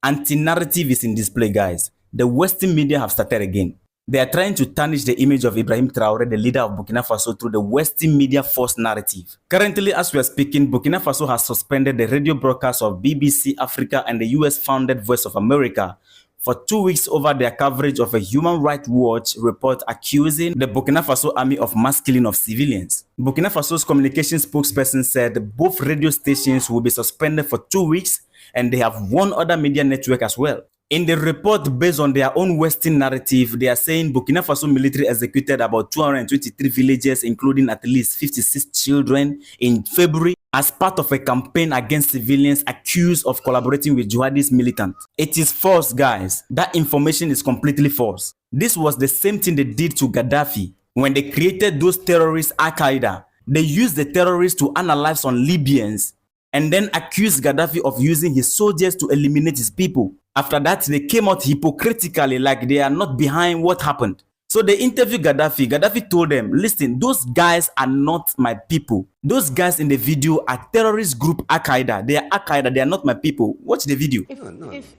Anti-narrative is in display, guys. The Western media have started again. They are trying to tarnish the image of Ibrahim Traoré, the leader of Burkina Faso, through the Western media false narrative. Currently, as we are speaking, Burkina Faso has suspended the radio broadcast of BBC Africa and the US-founded Voice of America for 2 weeks over their coverage of a Human Rights Watch report accusing the Burkina Faso army of mass killing of civilians. Burkina Faso's communication spokesperson said both radio stations will be suspended for 2 weeks, and they have one other media network as well. In the report, based on their own Western narrative, they are saying Burkina Faso military executed about 223 villages, including at least 56 children, in February as part of a campaign against civilians accused of collaborating with jihadist militants. It is false, guys. That information is completely false. This was the same thing they did to Gaddafi. When they created those terrorists, Al-Qaeda, they used the terrorists to analyze on Libyans and then accused Gaddafi of using his soldiers to eliminate his people. After that, they came out hypocritically like they are not behind what happened. So they interviewed Gaddafi. Gaddafi told them, listen, those guys are not my people. Those guys in the video are terrorist group Al-Qaeda. They are Al-Qaeda. They are not my people. Watch the video.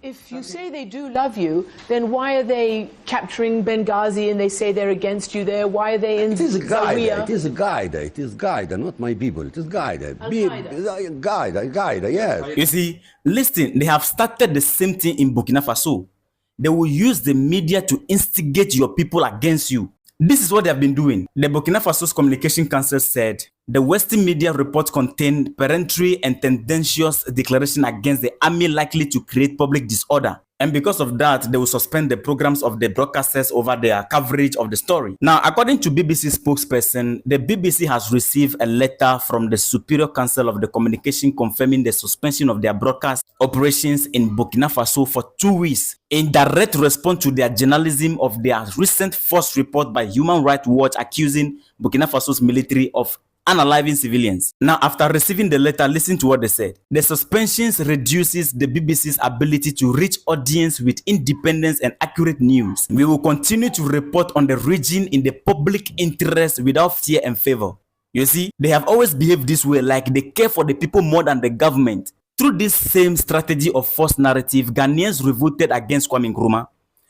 If you say they do love you, then why are they capturing Benghazi and they say they're against you there? Why are they in Zawiya? It is a guide. It is guide, not my people. It is guide. Guide, yes. You see, listen, they have started the same thing in Burkina Faso. They will use the media to instigate your people against you. This is what they have been doing. The Burkina Faso's Communication Council said the Western media report contained peremptory and tendentious declaration against the army likely to create public disorder. And because of that, they will suspend the programs of the broadcasters over their coverage of the story. Now, according to BBC spokesperson, the BBC has received a letter from the Superior Council of the Communication confirming the suspension of their broadcast operations in Burkina Faso for 2 weeks in direct response to their journalism of their recent false report by Human Rights Watch accusing Burkina Faso's military of unaliving civilians. Now, after receiving the letter, listen to what they said. The suspensions reduces the BBC's ability to reach audience with independence and accurate news. We will continue to report on the region in the public interest without fear and favor. You see, they have always behaved this way, like they care for the people more than the government. Through this same strategy of false narrative, Ghanaians revolted against Kwame Nkrumah.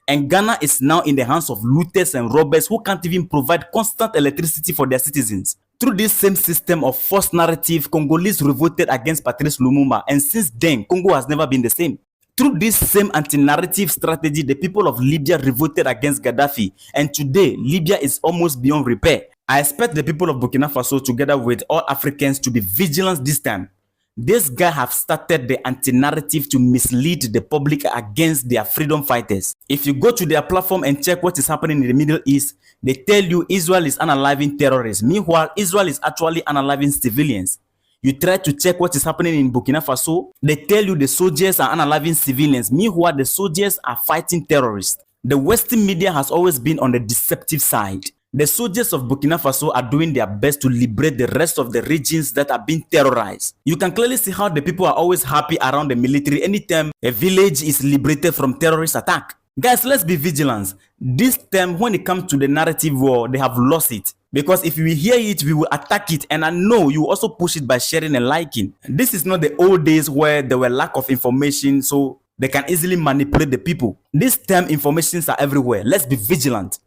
And Ghana is now in the hands of looters and robbers who can't even provide constant electricity for their citizens. Through this same system of false narrative, Congolese revolted against Patrice Lumumba, and since then, Congo has never been the same. Through this same anti-narrative strategy, the people of Libya revolted against Gaddafi, and today, Libya is almost beyond repair. I expect the people of Burkina Faso, together with all Africans, to be vigilant this time. This guy have started the anti-narrative to mislead the public against their freedom fighters. If you go to their platform and check what is happening in the Middle East, they tell you Israel is unaliving terrorists. Meanwhile, Israel is actually unaliving civilians. You try to check what is happening in Burkina Faso, they tell you the soldiers are unaliving civilians. Meanwhile, the soldiers are fighting terrorists. The Western media has always been on the deceptive side. The soldiers of Burkina Faso are doing their best to liberate the rest of the regions that are being terrorized. You can clearly see how the people are always happy around the military anytime a village is liberated from terrorist attack. Guys, let's be vigilant. This time, when it comes to the narrative war, they have lost it. Because if we hear it, we will attack it. And I know you also push it by sharing and liking. This is not the old days where there were lack of information, so they can easily manipulate the people. This time, informations are everywhere. Let's be vigilant.